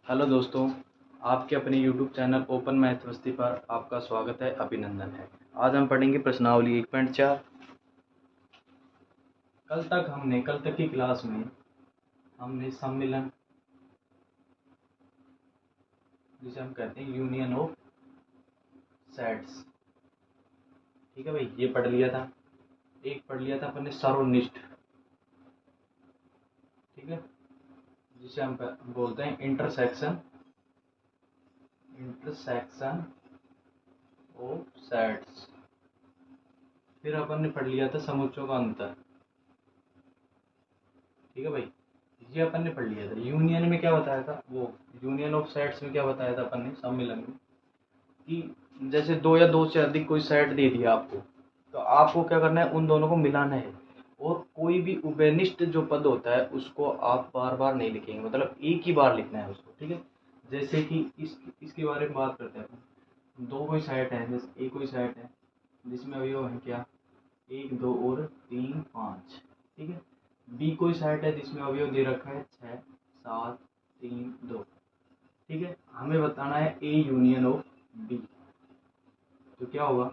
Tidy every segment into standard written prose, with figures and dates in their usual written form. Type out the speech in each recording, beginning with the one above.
Hello दोस्तों, आपके अपने यूट्यूब चैनल ओपन मैथ मस्ती पर आपका स्वागत है, अभिनंदन है। आज हम पढ़ेंगे प्रश्नावली 1.4। कल तक की क्लास में हमने सम्मिलन, जिसे हम कहते हैं यूनियन ऑफ सेट्स, ठीक है भाई, ये पढ़ लिया था। एक पढ़ लिया था अपन ने सर्वनिष्ठ, ठीक है, जिसे हम बोलते हैं इंटरसेक्शन ऑफ सेट्स। फिर अपन ने पढ़ लिया था समुच्चयों का अंतर, ठीक है भाई, ये अपन ने पढ़ लिया था। यूनियन में क्या बताया था, वो यूनियन ऑफ सेट्स में क्या बताया था अपन ने सम्मिलन में, कि जैसे दो या दो से अधिक कोई सेट दे दिया आपको, तो आपको क्या करना है, उन दोनों को मिलाना है। और कोई भी उभयनिष्ठ जो पद होता है उसको आप बार बार नहीं लिखेंगे, मतलब एक ही बार लिखना है उसको, ठीक है। जैसे कि इसके बारे में बात करते हैं अपन। दो कोई सेट है, जैसे एक कोई सेट है जिसमें अवयव है क्या, एक दो और तीन पाँच, ठीक है। बी कोई सेट है जिसमें अवयव दे रखा है छः सात तीन दो, ठीक है। हमें बताना है ए यूनियन ऑफ बी, तो क्या होगा,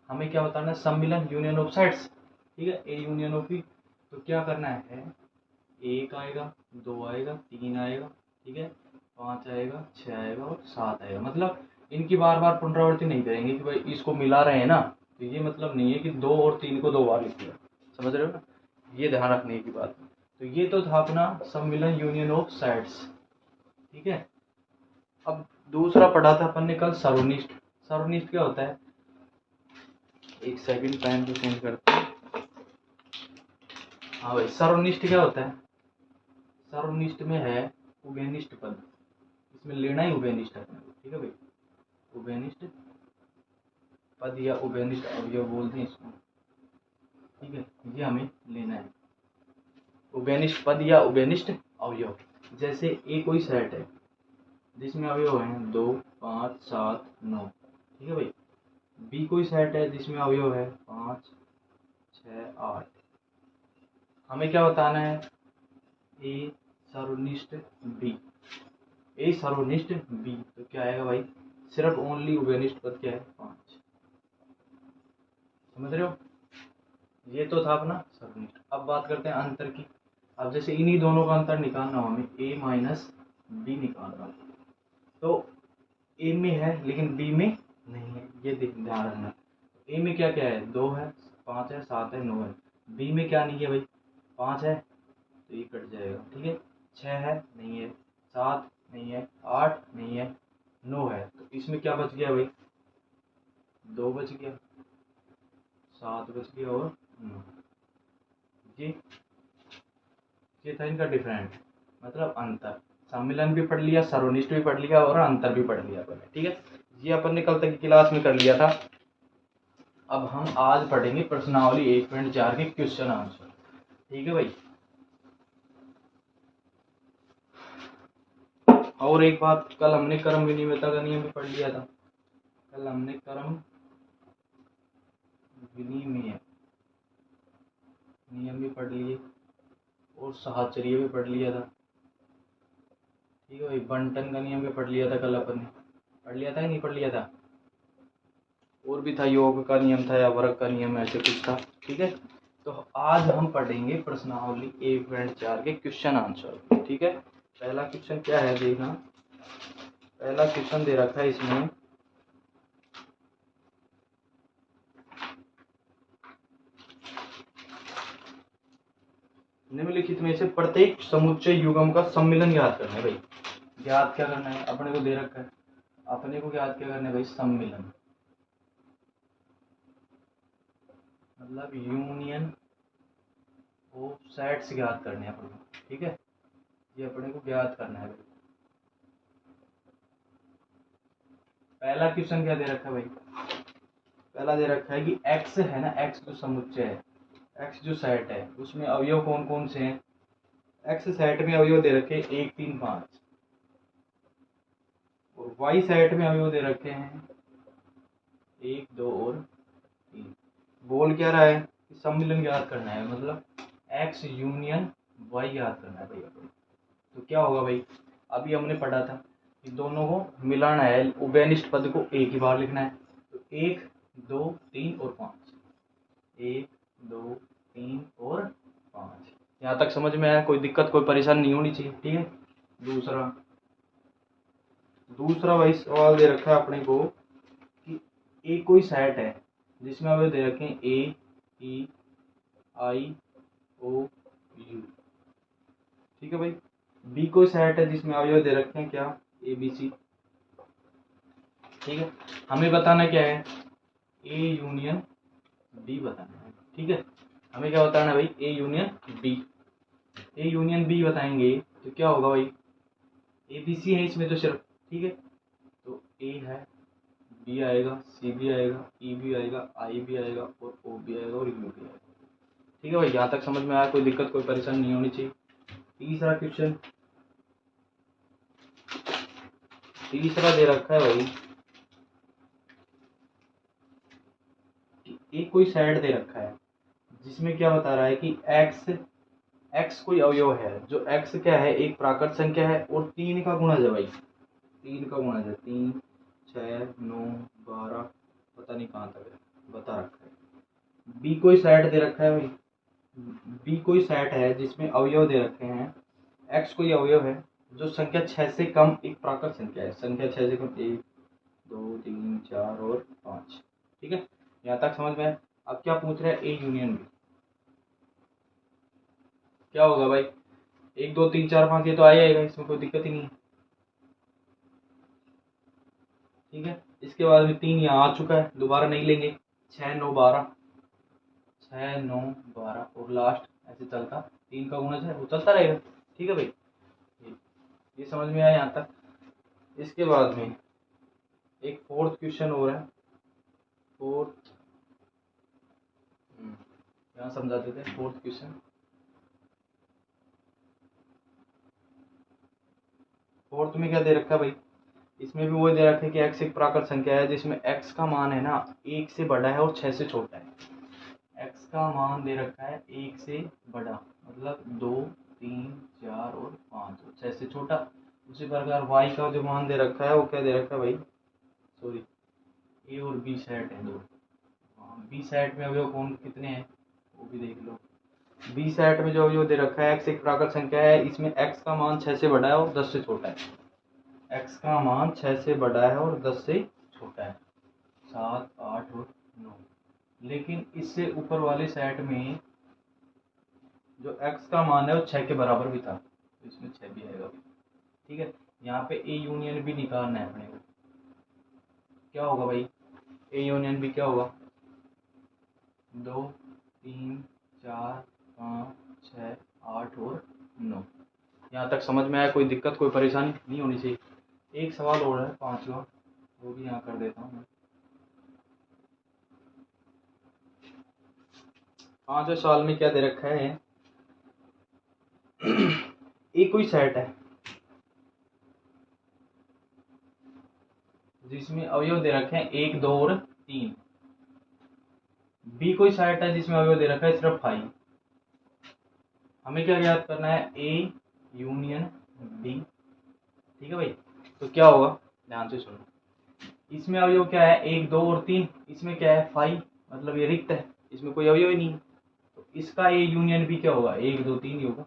हमें क्या बताना है, सम्मिलन यूनियन ऑफ सेट्स, ठीक है, ए यूनियन ऑफ बी। तो क्या करना है, एक आएगा, दो आएगा, तीन आएगा, ठीक है, पाँच आएगा, छः आएगा और सात आएगा। मतलब इनकी बार बार पुनरावृत्ति नहीं करेंगे कि भाई इसको मिला रहे हैं ना, तो ये मतलब नहीं है कि दो और तीन को दो बार लिख दिया, समझ रहे हो ना, ये ध्यान रखने की बात। तो ये तो था अपना सम्मिलन यूनियन ऑफ सेट्स, ठीक है। अब दूसरा पढ़ा था अपन ने कल सर्वनिष्ठ। सर्वनिष्ठ क्या होता है, एक सेकंड पेन को चेंज करते हैं। हाँ भाई, सर्वनिष्ठ क्या होता है, सर्वनिष्ठ में है उभयनिष्ठ पद, इसमें लेना ही उभयनिष्ठ अपने को, ठीक है भाई। उभयनिष्ठ पद या उभयनिष्ठ अवयव बोलते हैं इसको, ठीक है, ये हमें लेना है। उभयनिष्ठ पद या उभयनिष्ठ अवयव, जैसे ए कोई सेट है जिसमें अवयव हैं दो पाँच सात नौ, ठीक है भाई। बी कोई सेट है जिसमें अवयव है पाँच छः आठ। हमें क्या बताना है, ए सर्वनिष्ठ बी, ए सर्वनिष्ठ बी, तो क्या आएगा भाई, सिर्फ ओनली उभयनिष्ठ पद क्या है, पाँच, समझ रहे हो। ये तो था अपना सर्वनिष्ठ। अब बात करते हैं अंतर की। अब जैसे इन्हीं दोनों का अंतर निकालना हो हमें, ए माइनस बी निकालना हो, तो ए में है लेकिन बी में नहीं है, ये ध्यान रखना। ए में क्या क्या है, दो है, पाँच है, सात है, नौ है। बी में क्या नहीं है भाई, पाँच है तो ये कट जाएगा, ठीक है, छः है नहीं है, सात नहीं है, आठ नहीं है, नौ है, तो इसमें क्या बच गया भाई, दो बच गया, सात बच गया और नौ। ये ये था इनका डिफरेंट, मतलब अंतर। सम्मिलन भी पढ़ लिया, सर्वनिष्ठ भी पढ़ लिया और अंतर भी पढ़ लिया अपन ने, ठीक है। ये अपन ने कल तक की क्लास में कर लिया था। अब हम आज पढ़ेंगे प्रश्नावली 1.4 के क्वेश्चन आंसर, ठीक है भाई। और एक बात, कल हमने कर्म विनिमयता का नियम भी पढ़ लिया था। कल हमने कर्म विनिमय नियम भी पढ़ लिए और साहचर्य भी पढ़ लिया था, ठीक है भाई। बंटन का नियम भी पढ़ लिया था कल अपन ने, पढ़ लिया था कि नहीं पढ़ लिया था। और भी था, योग का नियम था या वर्ग का नियम, ऐसे कुछ था, ठीक है। तो आज हम पढ़ेंगे प्रश्नावली 1.4 के क्वेश्चन आंसर, ठीक है। पहला क्वेश्चन क्या है देखना, पहला क्वेश्चन दे रखा है इसमें, निम्नलिखित में से प्रत्येक समुच्चय युग्म का सम्मिलन ज्ञात करना है भाई। ज्ञात क्या करना है, अपने को दे रखा है, अपने को ज्ञात क्या करना है भाई, सम्मिलन, मतलब यूनियन ऑफ सेट्स ज्ञात करने हैं अपने को, ठीक है। ये अपने को ज्ञात करना है भाई। पहला क्वेश्चन क्या दे रखा है भाई, पहला दे रखा है कि एक्स है ना, एक्स जो समुच्चय है, एक्स जो सेट है उसमें अवयव कौन कौन से हैं। एक्स सेट में अवयव दे रखे हैं एक तीन पाँच, और वाई सेट में अवयव दे रखे हैं एक दो और तीन। बोल क्या रहा है, सम्मिलन ज्ञात करना है, मतलब एक्स यूनियन वाई ज्ञात करना है भाई अपने। तो क्या होगा भाई, अभी हमने पढ़ा था कि दोनों को मिलाना है, उभयनिष्ठ पद को एक ही बार लिखना है। तो 1 2 3 और 5, 1 2 3 और 5। यहाँ तक समझ में आया? कोई दिक्कत कोई परेशानी नहीं होनी चाहिए, ठीक है। दूसरा वही सवाल दे रखा है अपने को कि एक कोई सेट है जिसमें हमें दे रखे हैं ए ई आई ओ यू, ठीक है भाई। बी कोई सेट है जिसमें अवयव दे रखे हैं क्या, ए बी सी, ठीक है। हमें बताना क्या है, ए यूनियन बी बताना है, ठीक है। हमें क्या बताना है भाई, A union B. A union B बताएंगे तो क्या होगा भाई, ए बी सी है इसमें तो सिर्फ, ठीक है। तो ए है, बी आएगा, सी भी आएगा, ई भी आएगा, आई भी आएगा और ओ भी आएगा और यू भी आएगा, ठीक है भाई। यहाँ तक समझ में आया? कोई दिक्कत कोई परेशानी नहीं होनी चाहिए। तीसरा दे रखा है भाई, एक कोई सेट दे रखा है जिसमें क्या बता रहा है कि एक्स कोई अवयव है, जो एक्स क्या है, एक प्राकृत संख्या है और 3 का गुणज है भाई, 3 का गुणज है, 3 6 9 12, पता नहीं कहाँ तक है, बता रखा है। बी कोई सेट दे रखा है भाई, बी कोई सेट है जिसमें अवयव दे रखे हैं, एक्स कोई अवयव है जो संख्या 6 से कम एक प्राकृत संख्या है, संख्या 6 से कम 1 2 3 4 और 5, ठीक है। यहाँ तक समझ में है? अब क्या पूछ रहा है, ए यूनियन बी क्या होगा भाई, 1 2 3 4 5 ये तो आ जाएगा, इसमें कोई दिक्कत ही नहीं है, ठीक है। इसके बाद में 3 यहाँ आ चुका है, दोबारा नहीं लेंगे, 6 9 12, 6 9 12 और लास्ट ऐसे चलता, 3 का गुणज है वो चलता रहेगा, ठीक है भाई। ये समझ में आया यहाँ तक। इसके बाद में एक फोर्थ क्वेश्चन हो रहा है, फोर्थ यहाँ समझा देते हैं। फोर्थ क्वेश्चन, फोर्थ में क्या दे रखा है भाई, इसमें भी वो दे रखा है कि x एक प्राकृत संख्या है जिसमें x का मान है ना 1 से बड़ा है और 6 से छोटा है। x का मान दे रखा है 1 से बड़ा, मतलब 2 3 4 और 5 और 6 से छोटा। उसी प्रकार y का जो मान दे रखा है वो क्या दे रखा है भाई, सॉरी, ए और बी सेट है दो। बी सेट में अवयव कौन कितने हैं वो भी देख लो। बी सेट में जो अवयव दे रखा है x एक प्राकृत संख्या है, इसमें x का मान 6 से बड़ा है और 10 से छोटा है। x का मान 6 से बड़ा है और 10 से छोटा है, 7 8 और 9। लेकिन इससे ऊपर वाले सेट में जो x का मान है वो 6 के बराबर भी था, तो इसमें 6 भी आएगा, ठीक है। यहाँ पे ए यूनियन भी निकालना है अपने को, क्या होगा भाई, ए यूनियन भी क्या होगा, 2 3 4 5 6 8 और 9। यहाँ तक समझ में आया? कोई दिक्कत कोई परेशानी नहीं होनी चाहिए। एक सवाल और है पांचवा, वो भी यहाँ कर देता हूँ मैं। पांचवें सवाल में क्या दे रखा है, एक कोई सेट है जिसमें अवयव दे रखे हैं 1 2 और 3। बी कोई सेट है जिसमें अवयव दे रखा है सिर्फ 5। हमें क्या याद करना है, ए यूनियन बी, ठीक है भाई। तो क्या होगा, ध्यान से सुनो, इसमें अवयव क्या है 1 2 और 3, इसमें क्या है 5, मतलब ये रिक्त है, इसमें कोई अवयव ही नहीं है। तो इसका ए यूनियन बी क्या होगा, 1 2 3 ही होगा,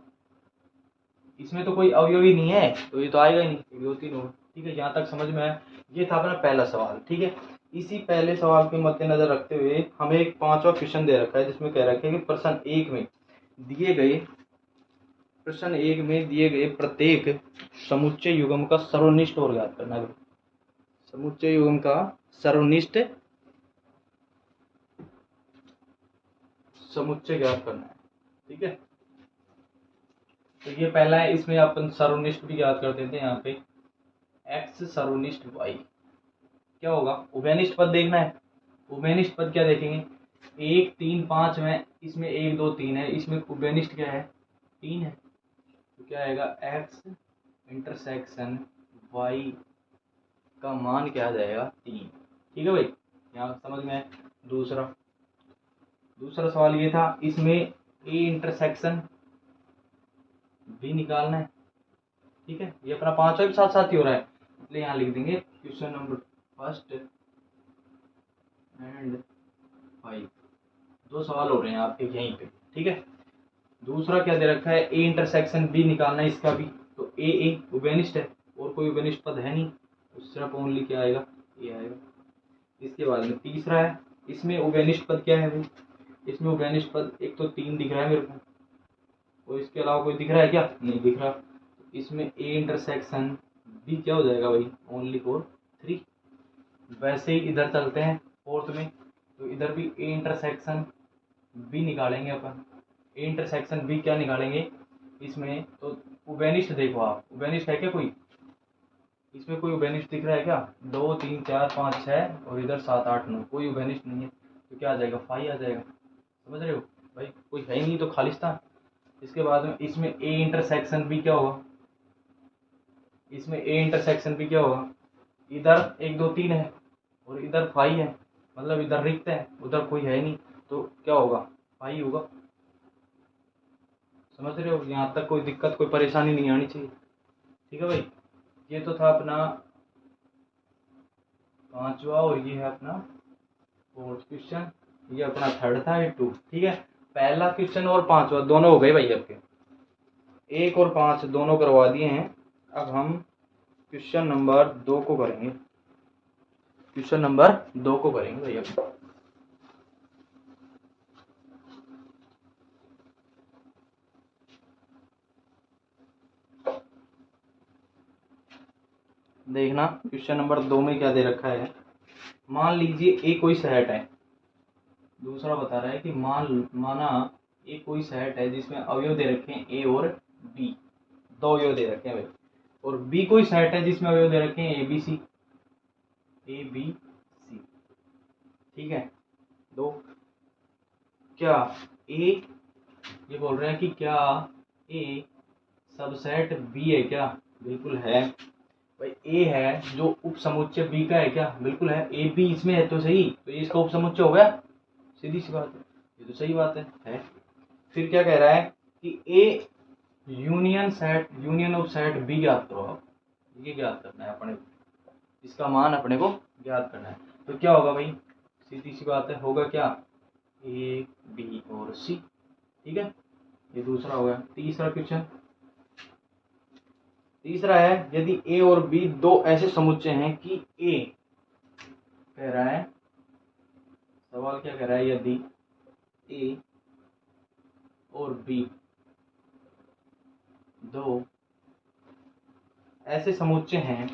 इसमें तो कोई अवयव ही नहीं है तो ये तो आएगा ही नहीं, 1 2 3 होगा, ठीक है। यहाँ तक समझ में आया? ये था अपना पहला सवाल, ठीक है। इसी पहले सवाल के मद्देनजर रखते हुए हमें एक पांचवा क्वेश्चन दे रखा है जिसमें कह रखा है कि प्रश्न एक में दिए गए प्रत्येक समुच्चय युग्म का सर्वनिष्ठ और ज्ञात करना है। समुच्चय युग्म का सर्वनिष्ठ समुच्चय ज्ञात करना है, ठीक है। तो ये पहला है, इसमें अपन सर्वनिष्ठ भी ज्ञात कर देते हैं। यहाँ पे x सर्वनिष्ठ y क्या होगा, उभयनिष्ठ पद देखना है। उभयनिष्ठ पद क्या देखेंगे, 1 3 5 में इसमें 1 2 3 है, इसमें उभयनिष्ठ क्या है 3 है, तो क्या आएगा x इंटरसेक्शन y का मान क्या आ जाएगा 3, ठीक है भाई। यहाँ समझ में आए? दूसरा सवाल ये था, इसमें a इंटरसेक्शन b निकालना है, ठीक है, ये अपना पांचवा भी साथ साथ ही हो रहा है, इसलिए यहाँ लिख देंगे क्वेश्चन नंबर फर्स्ट एंड 5। दो सवाल हो रहे हैं आपके यहीं पे, ठीक है। दूसरा क्या दे रखा है, ए इंटरसेक्शन बी निकालना है इसका भी, तो ए उबेनिस्ट है और कोई उबेनिस्ट पद है नहीं, तो सिर्फ ओनली क्या आएगा, ए आएगा। इसके बाद में तीसरा है, इसमें उबेनिस्ट पद क्या है भाई, इसमें उबेनिस्ट पद एक तो 3 दिख रहा है मेरे को, और इसके अलावा कोई दिख रहा है क्या, नहीं दिख रहा। इसमें ए इंटरसेक्शन बी क्या हो जाएगा भाई, ओनली फॉर 3। वैसे ही इधर चलते हैं फोर्थ में, तो इधर भी ए इंटरसेक्शन बी निकालेंगे अपन। ए इंटरसेक्शन बी क्या निकालेंगे इसमें, तो उबेनिस्ट देखो आप, उबेनिस्ट है क्या कोई, इसमें कोई उबेनिस्ट दिख रहा है क्या, 2 3 4 5 6 और इधर 7 8 9, कोई उबेनिस्ट नहीं है, तो क्या आ जाएगा, 5 आ जाएगा। समझ रहे हो भाई, कोई है ही नहीं तो खालिस्तान। इसके बाद में इसमें ए इंटरसेक्शन बी क्या होगा, इसमें ए इंटरसेक्शन बी क्या होगा, इधर 1 2 3 है और इधर 5 है, मतलब इधर रिक्त है, उधर कोई है नहीं, तो क्या होगा, 5 होगा। समझ रहे हो, यहाँ तक कोई दिक्कत कोई परेशानी नहीं आनी चाहिए, ठीक है भाई। ये तो था अपना पांचवा और ये है अपना फोर्थ क्वेश्चन, ये अपना थर्ड था, ये 2, ठीक है। पहला क्वेश्चन और पांचवा दोनों हो गए भाई आपके, 1 और 5 दोनों करवा दिए हैं। अब हम क्वेश्चन नंबर 2 को करेंगे, क्वेश्चन नंबर 2 को करेंगे भाई अब। देखना क्वेश्चन नंबर 2 में क्या दे रखा है। मान लीजिए ए कोई सेट है, दूसरा बता रहा है कि माना ए कोई सेट है जिसमें अवयव दे रखे हैं ए और बी, 2 अवयव दे रखे हैं भाई, और बी कोई सेट है जिसमें अवयव दे रखे हैं ए बी सी, ठीक है। 2 क्या ए, ये बोल रहे हैं कि क्या ए सबसेट बी है क्या, बिल्कुल है भाई। ए है जो उप समुच्चय बी का है क्या, बिल्कुल है। ए बी इसमें है तो सही, तो ये इसका उप समुच्चय हो गया, सीधी सी बात है, ये तो सही बात है। फिर क्या कह रहा है कि A union of set B ज्ञात करो आप, ये ज्ञात करना है अपने को, इसका मान अपने को ज्ञात करना है। तो क्या होगा भाई, सीधी सी बात है, होगा क्या, ए बी और सी, ठीक है। ये दूसरा हो गया। तीसरा क्वेश्चन, तीसरा है यदि ए और बी दो ऐसे समुच्चय हैं कि ए कह रहा है, सवाल क्या कह रहा है, यदि ए और बी दो ऐसे समुच्चय हैं,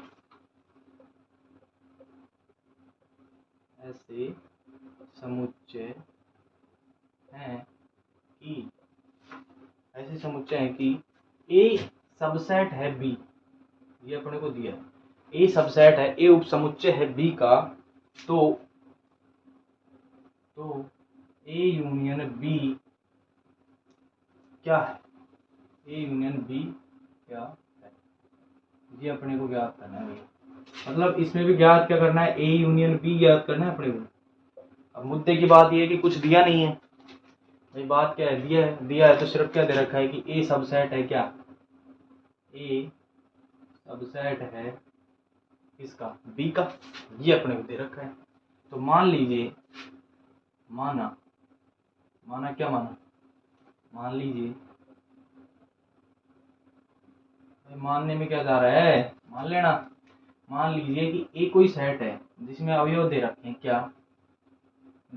ऐसे समुच्चय हैं कि, ऐसे समुच्चय हैं कि ए सबसेट है बी, ये अपने को दिया है ए सबसेट है, ए उप समुच्चय है बी का, तो ए यूनियन बी क्या है, ए यूनियन बी क्या है, ये अपने को ज्ञात करना है। मतलब इसमें भी ज्ञात क्या करना है, ए यूनियन बी ज्ञात करना है अपने को। अब मुद्दे की बात ये है कि कुछ दिया नहीं है भाई, बात क्या है, दिया है तो सिर्फ क्या दे रखा है कि ए सबसेट है क्या, ए सबसेट है किसका, बी का, ये अपने को दे रखा है। तो मान लीजिए, माना क्या माना, मान लीजिए, मानने में क्या जा रहा है, मान लेना। मान लीजिए कि ए कोई सेट है जिसमें अवयव दे रखे हैं क्या,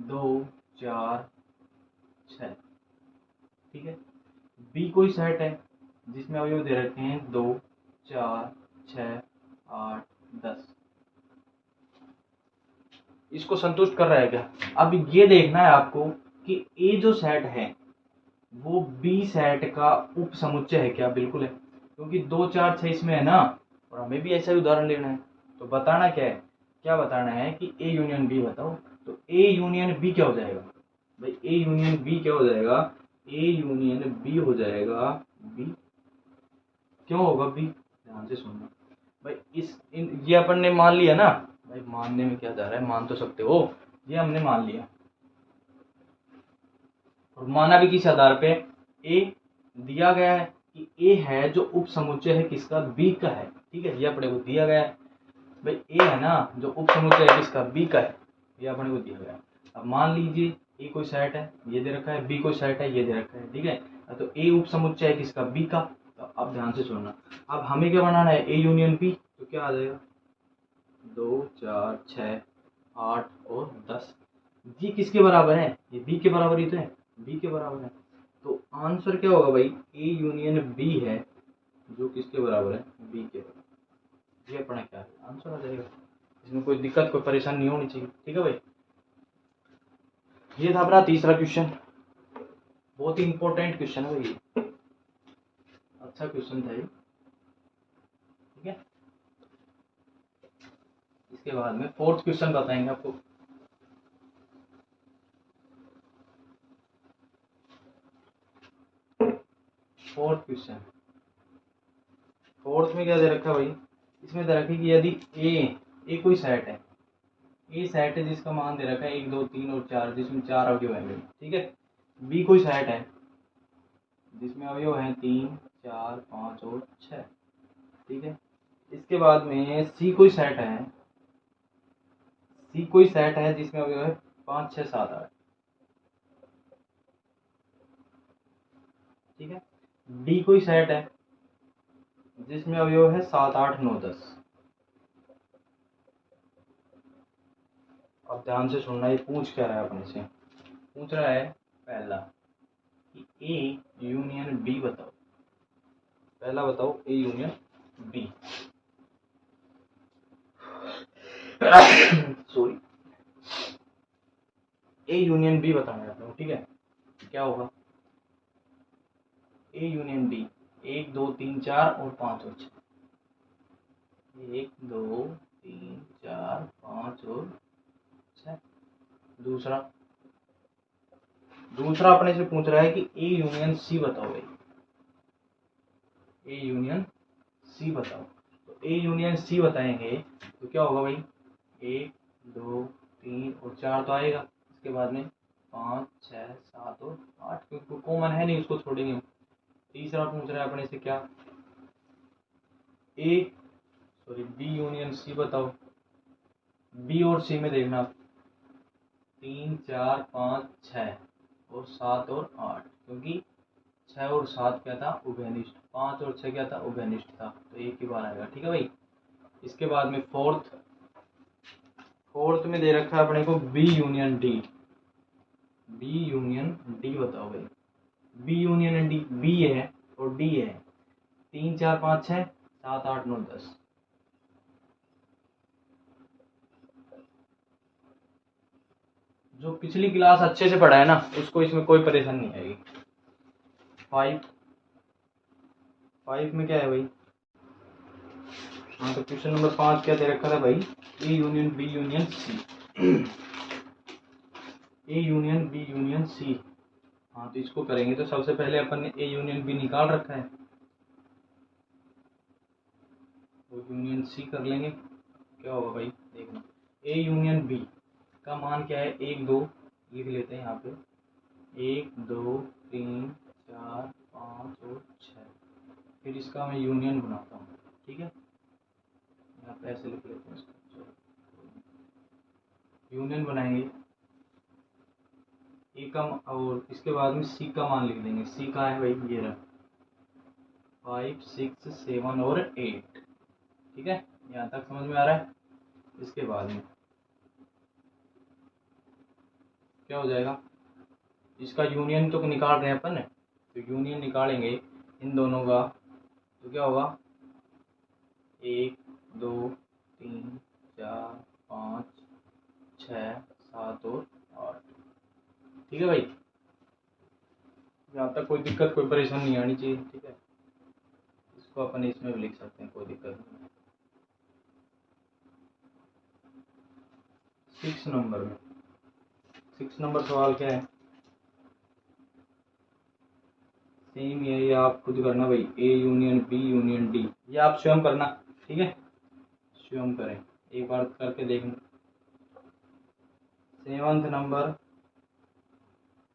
2 4 6, ठीक है। बी कोई सेट है जिसमें अवयव दे रखे हैं 2 4 6 8 10, इसको संतुष्ट कर रहा है क्या। अब ये देखना है आपको कि ए जो सेट है वो बी सेट का उप समुच्चय है क्या, बिल्कुल है, क्योंकि 2 4 6 इसमें है ना, और हमें भी ऐसा ही उदाहरण लेना है। तो बताना क्या है, क्या बताना है कि ए यूनियन बी बताओ, तो ए यूनियन बी क्या हो जाएगा भाई, ए यूनियन बी क्या हो जाएगा, ए यूनियन बी हो जाएगा बी, क्यों होगा बी, ध्यान से सुनना भाई। ये अपन ने मान लिया ना भाई, मानने में क्या जा रहा है, मान तो सकते हो, ये हमने मान लिया, और माना भी किस आधार पे, ए दिया गया है कि ए है जो उप समुच्चय है किसका, बी का है। ठीक है, ये अपने को दिया गया है भाई, ए है ना जो उप समुच्चय है किसका, बी का है, ये अपने को दिया गया है। अब मान लीजिए ए कोई सेट है, ये दे रखा है, बी कोई सेट है, ये दे रखा है। ठीक है, तो ए उप समुच्चय है किसका, बी का। तो अब ध्यान से सुनना, अब हमें क्या बनाना है, ए यूनियन बी। तो क्या आ जाएगा, 2 4 6 8 और 10। ये किसके बराबर है, ये बी के बराबर ही तो है, बी के बराबर है। तो आंसर क्या होगा भाई, ए यूनियन बी है जो किसके बराबर है, बी के बराबर। ये अपना क्या है, आंसर आ जाएगा। इसमें कोई दिक्कत कोई परेशानी नहीं होनी चाहिए। ठीक है भाई, ये था अपना तीसरा क्वेश्चन, बहुत ही इंपॉर्टेंट क्वेश्चन है भाई, अच्छा क्वेश्चन था ये। ठीक है, इसके बाद में फोर्थ क्वेश्चन बताएंगे आपको। फोर्थ क्वेश्चन, फोर्थ में क्या दे रखा है भाई, इसमें दे रखा है कि यदि ए कोई सेट है, ए सेट है जिसका मान दे रखा है 1 2 3 और 4, जिसमें 4 अवयव है। ठीक है, बी कोई सेट है जिसमें अवयव हैं 3 4 5 और 6। ठीक है, इसके बाद में सी कोई सेट है, सी कोई सेट है जिसमें अवयव है 5 6 7 8। ठीक है, डी कोई सेट है जिसमें अवयव है 7 8 9 10। अब ध्यान से सुनना, ये पूछ क्या रहा है अपने से, पूछ रहा है पहला कि ए यूनियन बी बताओ। पहला बताओ A union B. Sorry, A union B बताना है आप लोग। ठीक है, क्या होगा, ए यूनियन बी 1 2 3 4 और 5 और 6। 1 2 3 4 5 और 6। दूसरा, दूसरा अपने से पूछ रहा है कि ए यूनियन सी बताओ भाई, ए यूनियन सी बताओ। तो ए यूनियन सी बताएंगे तो क्या होगा भाई, 1 2 3 और 4 तो आएगा, इसके बाद में 5 6 7 और 8, क्योंकि कॉमन है नहीं उसको छोड़ेंगे हम। तीसरा पूछ रहा है अपने से क्या, ए सॉरी बी यूनियन सी बताओ। बी और सी में देखना 3 4 5 6 और 7 और 8, क्योंकि 6 और 7 क्या था, उभयनिष्ठ। 5 और 6 क्या था, उभयनिष्ठ था, तो एक ही बार आएगा। ठीक है भाई, इसके बाद में फोर्थ, फोर्थ में दे रखा है अपने को B union D. B union D बताओ भाई, बी यूनियन डी, बी है और डी है, 3 4 5 6 7 8 9 10। जो पिछली क्लास अच्छे से पढ़ा है ना उसको इसमें कोई परेशानी नहीं आएगी। 5, 5 में क्या है भाई, हाँ तो क्वेश्चन नंबर 5 क्या दे रखा था भाई, A union B union C. A union B union C, हाँ तो इसको करेंगे तो सबसे पहले अपन ने ए यूनियन बी निकाल रखा है, तो यूनियन सी कर लेंगे। क्या होगा भाई, देखना ए यूनियन बी का मान क्या है, 1 2 लिख लेते हैं यहाँ पे, 1 2 3 4 5 और 6। फिर इसका मैं यूनियन बनाता हूँ। ठीक है, यहाँ पे ऐसे लिख लेते हैं इसको, चलो यूनियन बनाएंगे ए का, और इसके बाद में सी का मान लिख देंगे। सी का है भाई, ये रहा 5 6 7 और 8। ठीक है, यहाँ तक समझ में आ रहा है। इसके बाद में क्या हो जाएगा, इसका यूनियन तो निकाल रहे हैं अपन, तो यूनियन निकालेंगे इन दोनों का, तो क्या होगा 1 2 3 4 5 6 7 और 8। ठीक है भाई, यहाँ तक कोई दिक्कत कोई परेशानी नहीं आनी चाहिए। ठीक है, इसको अपन इसमें भी लिख सकते हैं, कोई दिक्कत नहीं। 6 नंबर में, 6 नंबर सवाल क्या है, सेम ये आप खुद करना भाई, A union B union D, ये आप स्वयं करना। ठीक है, स्वयं करें, एक बार करके देखना। 7th नंबर,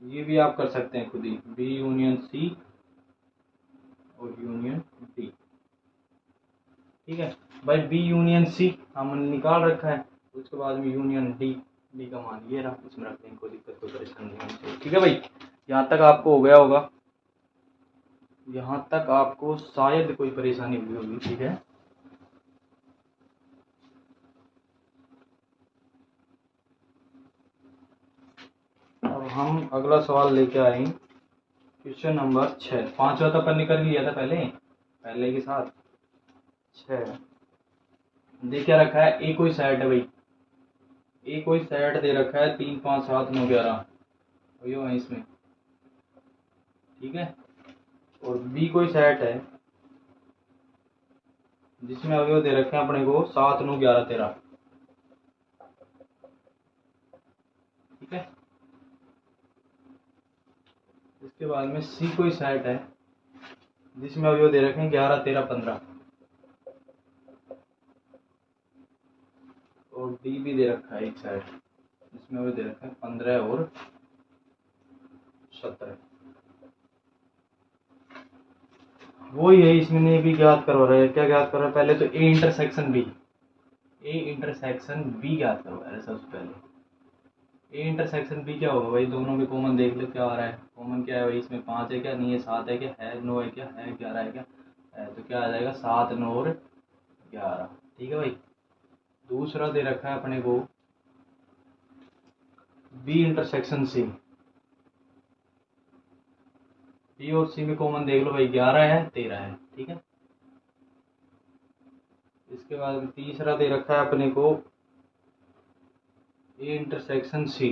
ये भी आप कर सकते हैं खुद ही, बी यूनियन सी, और भाई बी यूनियन सी हमने निकाल रखा है, उसके बाद में यूनियन डी, डी का मान ये रहा, इसमें रखने की कोई दिक्कत कोई परेशानी नहीं होनी चाहिए। ठीक है भाई, यहाँ तक आपको हो गया होगा, यहाँ तक आपको शायद कोई परेशानी हुई होगी। ठीक है, अब हम अगला सवाल लेके आए क्वेश्चन नंबर 6। 5वां तो अपन ने कर लिया था पहले के साथ। 6 दे क्या रखा है, ए कोई सेट है भाई, ए कोई सेट दे रखा है 3 5 7 9 11 वही है इसमें। ठीक है, और बी कोई सेट है जिसमें अवयव दे रखे हैं अपने को 7 9 11 13। ठीक है, इसके बाद में सी कोई सेट है जिसमें अवयव दे रखे हैं 11 13 15, और डी भी दे रखा है एक सेट जिसमें अवयव दे रखे हैं 15 और 17। वही है, इसमें भी ज्ञात करवा रहा है। क्या ज्ञात कर रहा है, पहले तो A intersection B, A intersection B ज्ञात करवा रहा है सबसे पहले। ए इंटरसेक्शन बी क्या होगा भाई, दोनों में कॉमन देख लो क्या आ रहा है। कॉमन क्या है भाई, इसमें 5 है क्या, नहीं है, 7 है क्या, है 9 है क्या, है 11 है क्या, है, तो क्या आ जाएगा 7 9 और 11। ठीक है भाई, दूसरा दे रखा है अपने को बी इंटरसेक्शन सी, बी और सी में कॉमन देख लो भाई, 11 है 13 है। ठीक है, इसके बाद तीसरा दे रखा है अपने को ए इंटरसेक्शन सी,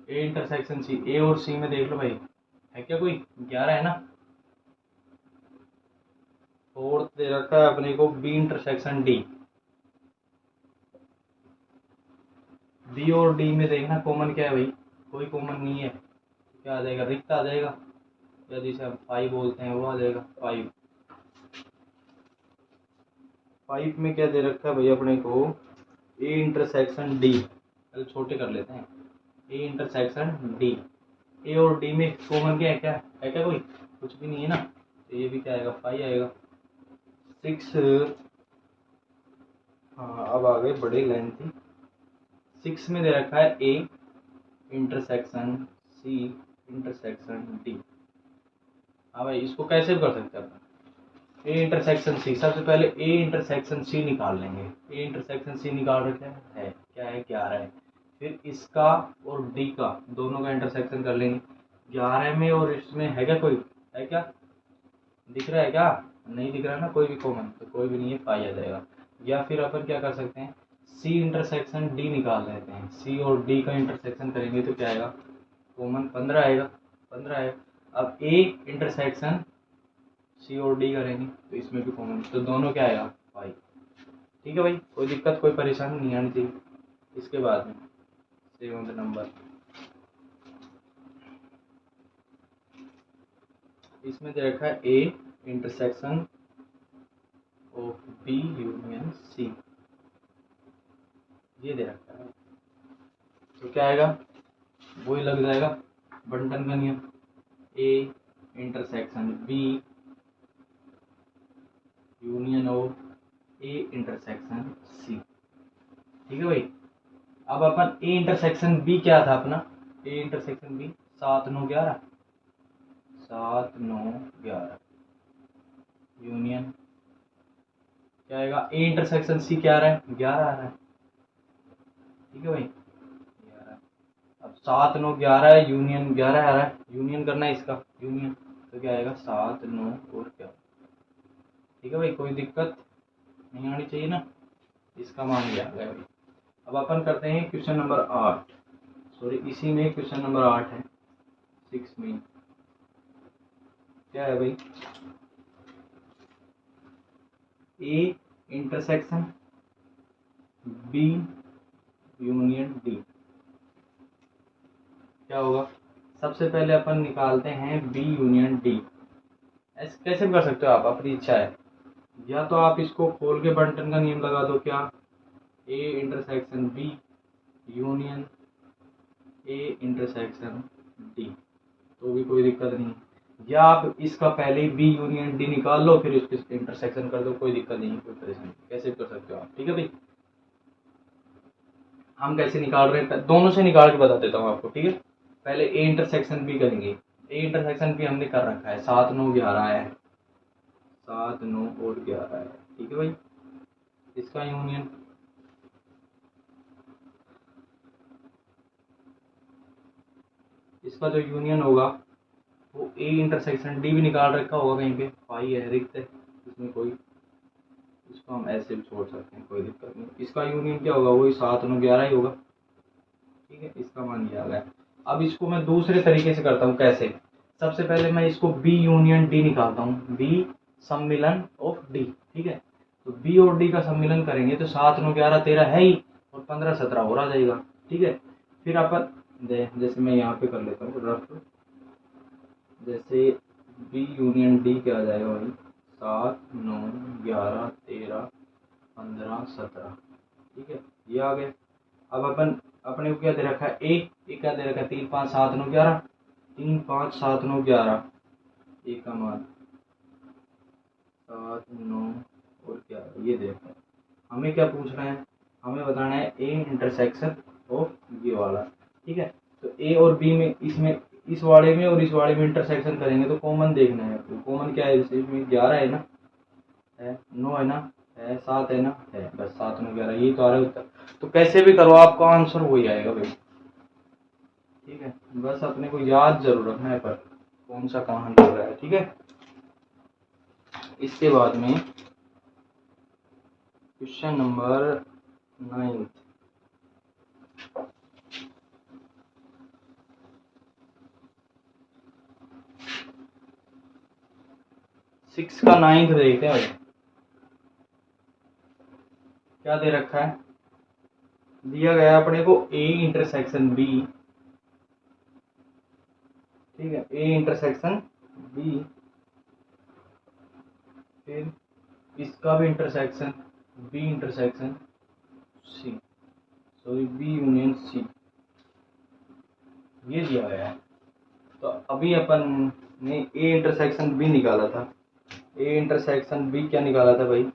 ए इंटरसेक्शन सी, ए और सी में देख लो भाई, है क्या कोई, 11 है ना। फोर्थ दे रखा है अपने को बी इंटरसेक्शन डी, बी और डी में देखना कॉमन क्या है भाई, कोई कॉमन नहीं है, क्या आ जाएगा, रिक्त आ जाएगा, या जिसे हम 5 बोलते हैं वो आ जाएगा 5। 5 में क्या दे रखा है भाई अपने को, ए इंटरसेक्शन डी, पहले छोटे कर लेते हैं, ए इंटरसेक्शन डी, ए और डी में कॉमन क्या है क्या कोई, कुछ भी नहीं है ना, तो ये भी क्या आएगा 5 आएगा। 6, हाँ अब आ गए बड़ी लाइन थी। 6 में दे रखा है A intersection C intersection D. हाँ भाई, इसको कैसे भी कर सकते हैं अपन, ए इंटरसेक्शन सी, सबसे पहले ए इंटरसेक्शन सी निकाल लेंगे। ए इंटरसेक्शन सी निकाल रखे है क्या है, 11 है। फिर इसका और डी का दोनों का इंटरसेक्शन कर लेंगे, 11 में और इसमें है क्या कोई, है क्या, दिख रहा है क्या, नहीं दिख रहा है ना कोई भी कॉमन, तो कोई भी नहीं है, पाई आ जाएगा। या फिर अपन क्या कर सकते हैं, सी इंटरसेक्शन डी निकाल लेते हैं, सी और डी का इंटरसेक्शन करेंगे तो क्या आएगा, कॉमन 15 आएगा, 15 आएगा। अब ए इंटरसेक्शन सी और डी करेंगे तो इसमें भी कॉमन, तो दोनों क्या आएगा 5। ठीक है भाई, कोई दिक्कत कोई परेशानी नहीं आनी चाहिए। इसके बाद में 7वां नंबर, इसमें दे रखा है A intersection of B union C, ये दे रखा है, तो क्या आएगा, वही लग जाएगा बंटन का नियम, A intersection B union of A intersection C. ठीक है भाई, अब अपन ए इंटरसेक्शन बी क्या था अपना, ए इंटरसेक्शन बी 7 9 11, 7 9 11 यूनियन क्या आएगा, ए इंटरसेक्शन सी क्या आ रहा है, 11 आ रहा है। ठीक है भाई, 11, अब 7 9 11 है, यूनियन 11 आ रहा है, यूनियन करना है इसका, यूनियन, तो क्या आएगा 7 9 और क्या। ठीक है भाई, कोई दिक्कत नहीं आनी चाहिए ना, इसका मान लिया गया भाई। अब अपन करते हैं क्वेश्चन नंबर 8, सॉरी इसी में क्वेश्चन नंबर 8 है 6 में। क्या है भाई, A intersection B union D, क्या होगा, सबसे पहले अपन निकालते हैं बी यूनियन डी। ऐसे कैसे भी कर सकते हो आप, अपनी इच्छा है, या तो आप इसको खोल के बंटन का नियम लगा दो, क्या, A intersection B union A intersection D, तो भी कोई दिक्कत नहीं। या आप इसका पहले ही बी यूनियन डी निकाल लो, फिर इसके इंटरसेक्शन कर दो, कोई दिक्कत नहीं, कोई परेशानी नहीं, कैसे भी कर सकते हो आप। ठीक है भाई, हम कैसे निकाल रहे हैं दोनों से निकाल के बता देता हूँ आपको। ठीक है, पहले ए इंटरसेक्शन बी करेंगे। ए इंटरसेक्शन बी हमने कर रखा है, 7 9 11 है, 7 9 और 11 है। ठीक है भाई, इसका यूनियन इसका जो यूनियन होगा वो ए इंटरसेक्शन डी भी निकाल रखा होगा कहीं पे, फाई है रिक्त है इसमें कोई, इसको हम ऐसे भी छोड़ सकते हैं, कोई दिक्कत नहीं। इसका यूनियन क्या होगा, वही 7 9 11 ही होगा। ठीक है, इसका मान दिया गया। अब इसको मैं दूसरे तरीके से करता हूँ, कैसे? सबसे पहले मैं इसको बी यूनियन डी निकालता हूँ, बी सम्मिलन ऑफ डी। ठीक है, तो बी और डी का सम्मिलन करेंगे तो 7 9 11 13 है ही, और 15 17 और आ जाएगा। ठीक है, फिर अपन जैसे मैं यहाँ पे कर लेता हूँ रफ, जैसे बी यूनियन डी क्या आ जाएगा भाई, 7 9 11 13 15 17। ठीक है, ये आ गया। अब अपन अपने को क्या दे रखा है, ए क्या दे रखा है, 3 5 7 9 11, 3 5 7 9 11, ए का मान 7 9 और 11 ये दे रखा है। हमें क्या पूछना है, हमें बताना है ए इंटरसेक्शन ऑफ ये वाला। ठीक है, तो ए और बी में, इसमें इस वाले में और इस वाले में इंटरसेक्शन करेंगे तो कॉमन देखना है। तो कॉमन क्या है, जैसे इसमें 11 है ना, है 9 है ना, है 7 है ना, है बस 7 9 11 यही तो आ रहा है उत्तर। तो कैसे भी करो आपका आंसर वही आएगा भाई। ठीक है, बस अपने को याद जरूर रखना है पर कौन सा कहाँ चल रहा है। ठीक है, इसके बाद में क्वेश्चन नंबर 9, 6 का 9 देखते हैं भाई, क्या दे रखा है, दिया गया अपने को ए इंटरसेक्शन बी। ठीक है, ए इंटरसेक्शन बी, फिर इसका भी intersection B intersection C, sorry B union C, ये दिया गया है। तो अभी अपन ने ए इंटरसेक्शन बी निकाला था, ए इंटरसेक्शन बी क्या निकाला था भाई,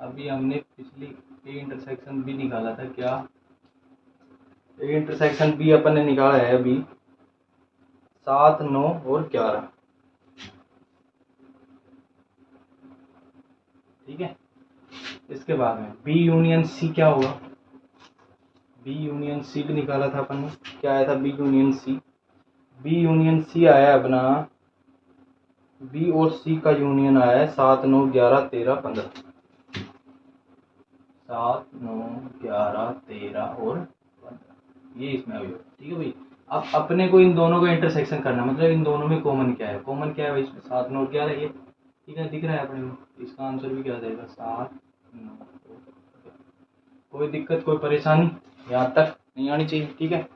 अभी हमने पिछली ए इंटरसेक्शन बी निकाला था क्या, ए इंटरसेक्शन बी अपन ने निकाला है अभी 7 9 और 11। ठीक है, इसके बाद में बी यूनियन सी क्या होगा, बी यूनियन सी भी निकाला था अपन ने, क्या आया था B union C, B union C आया अपना, बी और सी का यूनियन आया है 7 9 11 13 15, 7 9 11 13 और 15, ये इसमें अवयव। ठीक है भाई, अब अपने को इन दोनों का इंटरसेक्शन करना, मतलब इन दोनों में कॉमन क्या है, कॉमन क्या है भाई इसमें 7 9 11 ये। ठीक है, दिख रहा है अपने को, इसका आंसर भी क्या देगा 7 9। कोई दिक्कत कोई परेशानी यहाँ तक नहीं आनी चाहिए। ठीक है,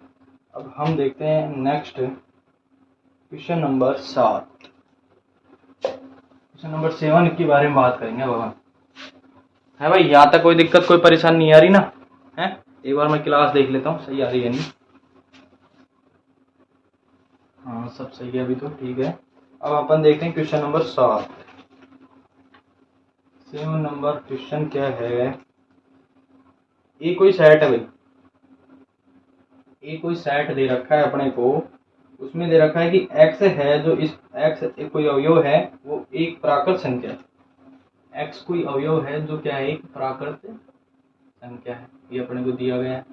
अब हम देखते हैं next question number 7, question number 7 के बारे में बात करेंगे बाबा। है भाई, यहाँ तक कोई दिक्कत कोई परेशानी नहीं आ रही ना, है? एक बार मैं क्लास देख लेता हूँ सही आ रही है नहीं, हाँ सब सही है अभी तो। ठीक है, अब अपन देखते हैं क्वेश्चन नंबर 7 नंबर क्वेश्चन क्या है, ये कोई सेट है भाई, ये कोई सेट दे रखा है अपने को, उसमें दे रखा है कि x है, जो इस x एक कोई अवयव है वो एक प्राकृत संख्या है, x कोई अवयव है जो क्या है, एक प्राकृत संख्या है, ये अपने को दिया गया है।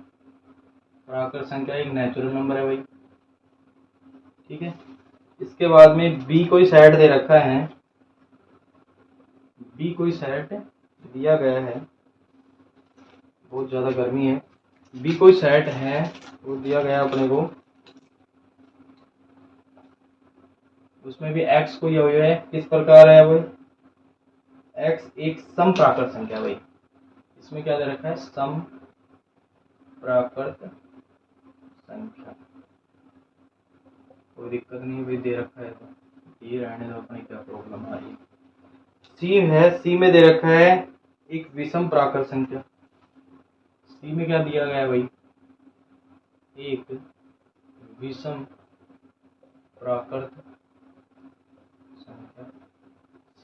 प्राकृत संख्या एक नेचुरल नंबर है भाई। ठीक है, इसके बाद में b कोई सेट दे रखा है, b कोई सेट दिया गया है, बहुत ज्यादा गर्मी है, b कोई सेट है वो दिया गया अपने को, उसमें भी x कोई अवयव है, किस प्रकार है वो, x एक सम प्राकृत संख्या भाई, इसमें क्या दे रखा है, सम प्राकृत संख्या, कोई दिक्कत नहीं भाई, दे रखा है तो ये रहने दो, अपने क्या प्रॉब्लम आ रही है। सी है, सी में दे रखा है एक विषम प्राकृत संख्या, सी में क्या दिया गया है भाई, एक विषम प्राकृत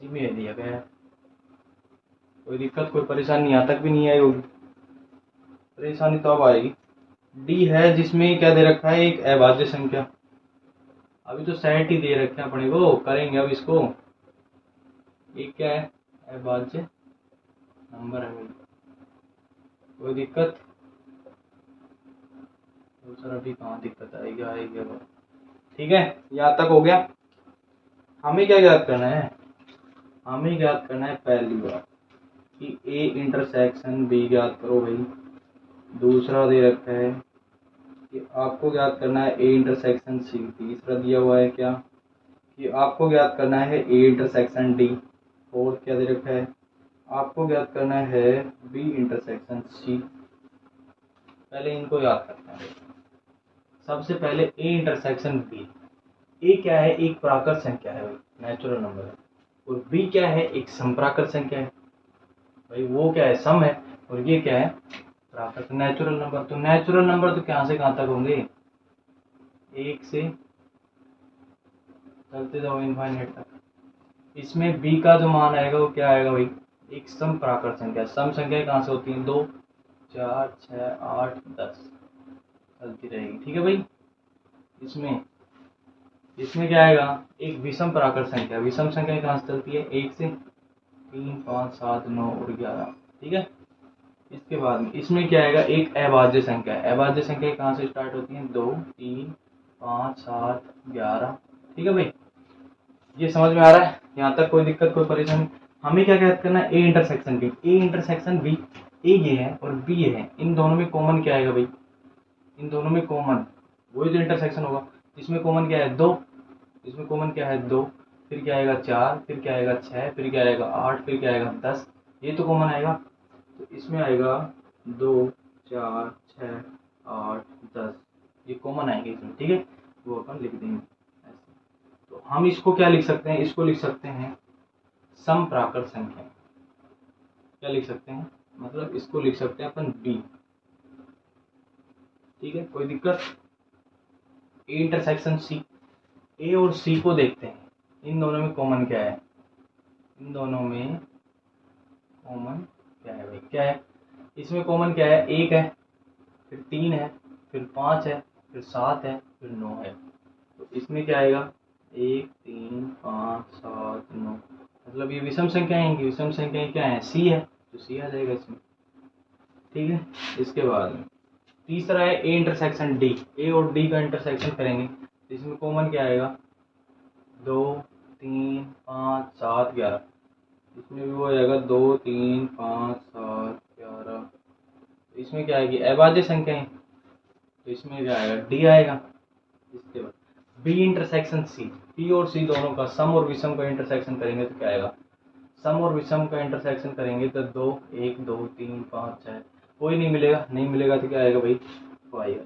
इसी में ये दिया गया है। कोई दिक्कत कोई परेशानी यहाँ तक भी नहीं आई होगी। परेशानी तो अब आएगी। डी है जिसमें क्या दे रखा है, एक अभाज्य संख्या। अभी तो सेट ही दे रखे हैं अपने को, करेंगे अब इसको। एक क्या है, अभाज्य नंबर है भाई, कोई दिक्कत। दूसरा भी कहाँ दिक्कत आएगी, आएगी अब। ठीक है, यहाँ तक हो गया। हमें क्या ज्ञात करना है, हमें ज्ञात करना है पहली बार कि ए इंटरसेक्शन बी ज्ञात करो भाई। दूसरा दे रखा है कि आपको ज्ञात करना है ए इंटरसेक्शन सी। तीसरा दिया हुआ है क्या, कि आपको ज्ञात करना है ए इंटरसेक्शन डी। फोर्थ क्या दे रखा है, आपको ज्ञात करना है बी इंटरसेक्शन सी। पहले इनको याद करते हैं। सबसे पहले ए इंटरसेक्शन बी। ए क्या है, एक प्राकृत संख्या है भाई, नेचुरल नंबर है। और बी क्या है, एक समप्राकृत संख्या है भाई। वो क्या है, सम है। और ये क्या है, प्राकृत नेचुरल नंबर। तो नेचुरल नंबर तो कहाँ से कहाँ तक होंगे, एक से चलते जाओ इनफाइनाइट तक। इसमें बी का जो मान आएगा वो क्या आएगा भाई, एक सम प्राकृत संख्या। सम संख्या कहाँ से होती है, 2 4 6 8 10 चलती रहेगी। ठीक है भाई। इसमें क्या आएगा, एक विषम प्राकृत संख्या। विषम संख्या कहाँ से चलती है, 1 से 3 5 7 9 और 11। ठीक है। इसके बाद में इसमें क्या आएगा, एक अभाज्य संख्या। अभाज्य संख्या कहाँ से स्टार्ट होती है, 2 3 5 7 11। ठीक है भाई, ये समझ में आ रहा है यहाँ तक, कोई दिक्कत कोई परेशानी। हमें क्या ज्ञात करना है, A intersection B. A intersection B, A ये है और बी ये है, इन दोनों में कॉमन क्या आएगा भाई, इन दोनों में कॉमन वही जो इंटरसेक्शन होगा। इसमें कॉमन क्या है, 2। इसमें कॉमन क्या है, 2। फिर क्या आएगा 4, फिर क्या आएगा 6, फिर क्या आएगा 8, फिर क्या आएगा 10। ये तो कॉमन आएगा। तो इसमें आएगा 2 4 6 8 10, ये कॉमन आएंगे इसमें। ठीक है, वो अपन लिख देंगे ऐसे। तो हम इसको क्या लिख सकते हैं, इसको लिख सकते हैं सम प्राकृत संख्या। क्या लिख सकते हैं, मतलब इसको लिख सकते हैं अपन बी। ठीक है, कोई दिक्कत। ए इंटरसेक्शन सी, ए और सी को देखते हैं, इन दोनों में कॉमन क्या है। इन दोनों में कॉमन क्या है भाई, क्या है इसमें कॉमन क्या है, 1 है, फिर 3 है, फिर 5 है, फिर 7 है, फिर 9 है। तो इसमें क्या आएगा, 1 3 5 7 9, मतलब ये विषम संख्याएं हैं। विषम संख्याएं क्या है, सी है, तो सी आ जाएगा इसमें। ठीक है। इसके बाद में तीसरा है ए इंटरसेक्शन डी। ए और डी का इंटरसेक्शन करेंगे, इसमें कॉमन क्या आएगा, 2 3 5 7 11। इसमें भी वो आएगा 2 3 5 7 11। इसमें क्या आएगी, अभाज्य संख्याएं, तो इसमें क्या आएगा, डी आएगा। इसके बाद बी इंटरसेक्शन सी। बी और सी दोनों का सम और विषम का इंटरसेक्शन करेंगे तो क्या आएगा, सम और विषम का इंटरसेक्शन करेंगे तो 2 1 2 3 5 6, कोई नहीं मिलेगा। नहीं मिलेगा तो क्या आएगा भाई, 5 आएगा।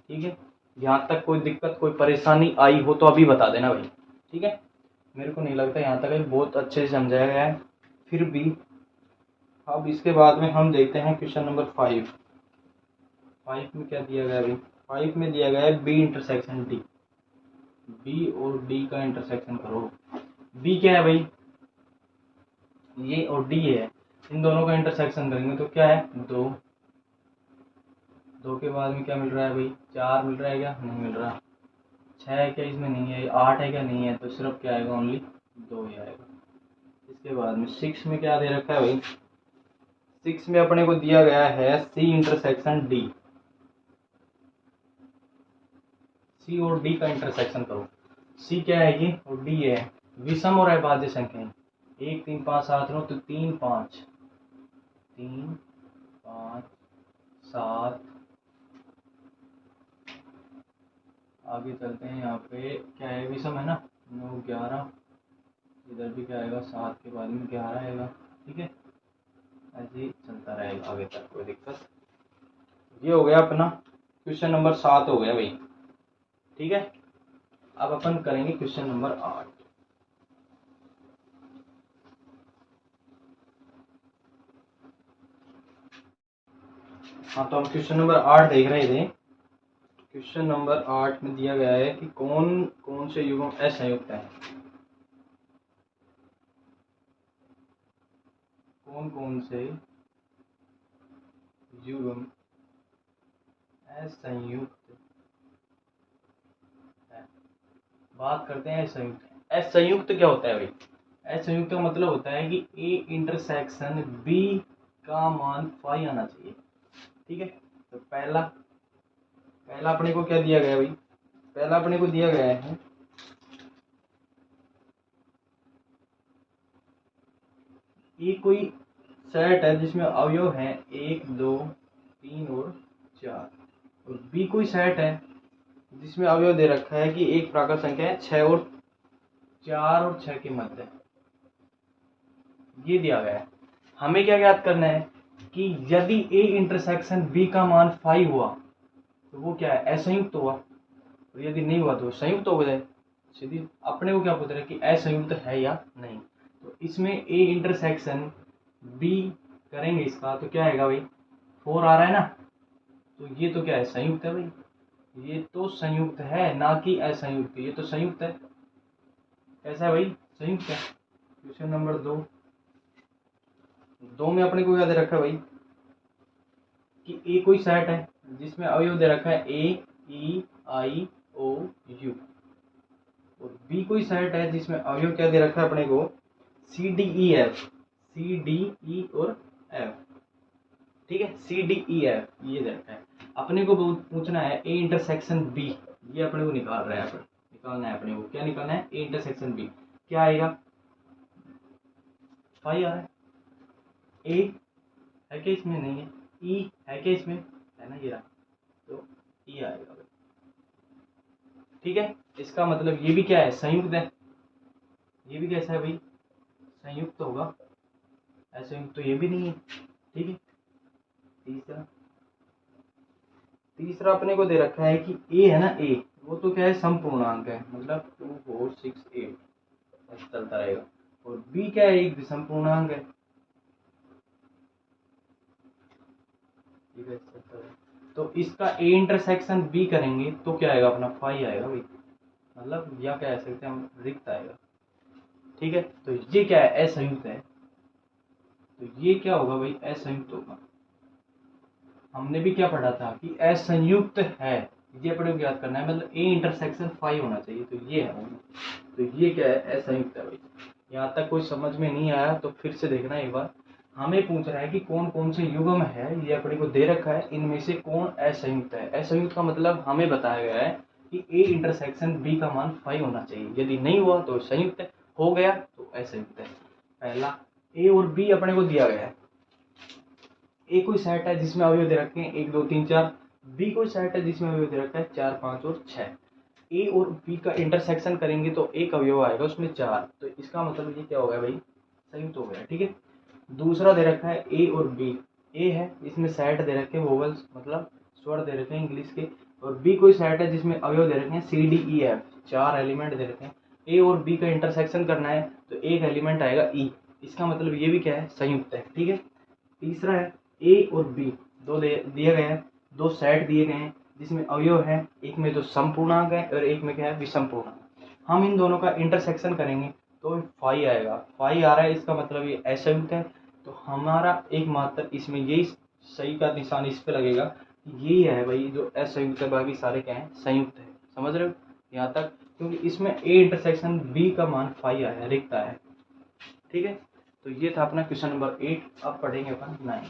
ठीक है, यहाँ तक कोई दिक्कत कोई परेशानी आई हो तो अभी बता देना भाई। ठीक है, मेरे को नहीं लगता यहाँ तक बहुत अच्छे से समझाया गया है। फिर भी अब इसके बाद में हम देखते हैं क्वेश्चन नंबर 5। 5 में क्या दिया गया है भाई, 5 में दिया गया है बी इंटरसेक्शन डी। बी और डी का इंटरसेक्शन करो। बी क्या है भाई, ये और डी है, इन दोनों का इंटरसेक्शन करेंगे तो क्या है, 2। 2 के बाद में क्या मिल रहा है भाई, 4 मिल रहा है क्या, नहीं मिल रहा। 6 है क्या, इसमें नहीं है। 8 है क्या, नहीं है। तो सिर्फ क्या आएगा, ओनली 2 ही आएगा। इसके बाद में 6 में क्या दे रखा है भाई, 6 में अपने को दिया गया है सी इंटरसेक्शन डी। सी और डी का इंटरसेक्शन करो। सी क्या है ये और डी है, विषम और अभाज्य संख्या। 1 3 5 7 9, तो 3 5 3 5 7। आगे चलते हैं, यहाँ पे क्या है, विषम है ना, 9 11। इधर भी क्या आएगा, 7 के बाद में 11 आएगा। ठीक है, ऐसे ही चलता रहेगा आगे तक, कोई दिक्कत। ये हो गया अपना क्वेश्चन नंबर 7 हो गया भाई। ठीक है, अब अपन करेंगे क्वेश्चन नंबर 8। हाँ, तो हम क्वेश्चन नंबर 8 देख रहे थे। क्वेश्चन नंबर 8 में दिया गया है कि कौन कौन से युग्म असंयुक्त है। कौन कौन से युग्म असंयुक्त है। बात करते हैं असंयुक्त। असंयुक्त क्या होता है भाई? असंयुक्त का मतलब होता है कि ए इंटरसेक्शन बी का मान फाई आना चाहिए। ठीक है, तो पहला अपने को क्या दिया गया भाई? पहला अपने को दिया गया है ये कोई सेट है जिसमें अवयव है 1 2 3 और 4, और बी कोई सेट है जिसमें अवयव दे रखा है कि एक प्राकृत संख्या है 6 और 4 और 6 के मध्य, ये दिया गया है। हमें क्या ज्ञात करना है कि यदि ए इंटरसेक्शन बी का मान 5 हुआ तो वो क्या है? असंयुक्त हुआ, और यदि नहीं हुआ तो संयुक्त हो जाए। सीधी अपने को क्या पूछ रहा है कि असंयुक्त है या नहीं। तो इसमें ए इंटरसेक्शन बी करेंगे इसका तो क्या आएगा भाई? 4 आ रहा है ना, तो ये तो क्या है? संयुक्त है भाई। ये तो संयुक्त है, ना कि असंयुक्त। ये तो संयुक्त है। कैसा है भाई? संयुक्त है। क्वेश्चन नंबर 2 में अपने को क्या दे रखा है भाई कि ए कोई सेट है जिसमें अवयव दे रखा है A E I O U, और बी कोई सेट है जिसमें अवयव क्या दे रखा है अपने को? C D E F, C D E और एफ। ठीक है, सी डी ई एफ ये दे रखा है। अपने को पूछना है ए इंटरसेक्शन बी, ये अपने को निकालना है अपने को। क्या निकालना है? A intersection B. क्या आएगा? 5 आ रहा है। ए है क्या इसमें? नहीं है। ई है क्या इसमें? है ना, ये रहा, तो ई आएगा भाई। ठीक है, इसका मतलब ये भी क्या है? संयुक्त है। ये भी कैसा है भाई? संयुक्त होगा। असंयुक्त तो ये भी नहीं है। ठीक है, तीसरा अपने को दे रखा है कि ए है ना, ए वो तो क्या है? समपूर्णांक है, मतलब 2 4 6 8 ऐसे चलता रहेगा। और बी क्या है? एक विषम पूर्णांक है। ठीक है, तो इसका ए इंटरसेक्शन बी करेंगे तो क्या आएगा अपना? 5 आएगा भाई, मतलब या कह सकते हैं हम रिक्त आएगा। ठीक है, तो ये क्या है? असंयुक्त है। तो ये क्या होगा भाई? असंयुक्त होगा। हमने भी क्या पढ़ा था कि असंयुक्त है, ये अपने को याद करना है, मतलब ए इंटरसेक्शन 5 होना चाहिए। तो ये है, तो ये क्या है? असंयुक्त है भाई। यहाँ तक कोई समझ में नहीं आया तो फिर से देखना एक बार। हमें पूछ रहा है कि कौन कौन से युग्म है, ये अपने को दे रखा है, इनमें से कौन असंयुक्त है। असंयुक्त का मतलब हमें बताया गया है कि ए इंटरसेक्शन बी का मान 5 होना चाहिए। यदि नहीं हुआ तो संयुक्त है, हो गया तो असंयुक्त है। पहला ए और बी अपने को दिया गया है। ए कोई सेट है जिसमें अवयव दे रखे हैं 1 2 3 4। बी कोई सेट है जिसमें अवयव दे रखा है 4 5 और 6। ए और बी का इंटरसेक्शन करेंगे तो एक अवयव आएगा उसमें 4, तो इसका मतलब ये क्या हो गया भाई? संयुक्त हो गया। ठीक है, दूसरा दे रखा है ए और बी। ए है इसमें सेट दे रखे हैं वोवल्स, मतलब स्वर दे रखे हैं इंग्लिश के, और बी कोई सेट है जिसमें अवयव दे रखे हैं C D E F, 4 element दे रखे हैं। ए और बी का इंटरसेक्शन करना है तो एक एलिमेंट आएगा ई, इसका मतलब ये भी क्या है? संयुक्त है। ठीक है, तीसरा है ए और बी, दो दिए गए हैं, दो सेट दिए गए हैं जिसमें अवयव है, एक में तो समपूर्णांक है और एक में क्या है? विषम पूर्णांक। हम इन दोनों का इंटरसेक्शन करेंगे तो 5 आएगा। 5 आ रहा है, इसका मतलब ये असंयुक्त है। तो हमारा एकमात्र इसमें यही सही का निशान इस पे लगेगा, यही है भाई जो असंयुक्त है, बाकी सारे क्या है? संयुक्त है। समझ रहे हो यहाँ तक? क्योंकि इसमें ए इंटरसेक्शन बी का मान 5 आया, रिक्त आया। ठीक है, तो ये था अपना क्वेश्चन नंबर 8। अब पढ़ेंगे अपन 9।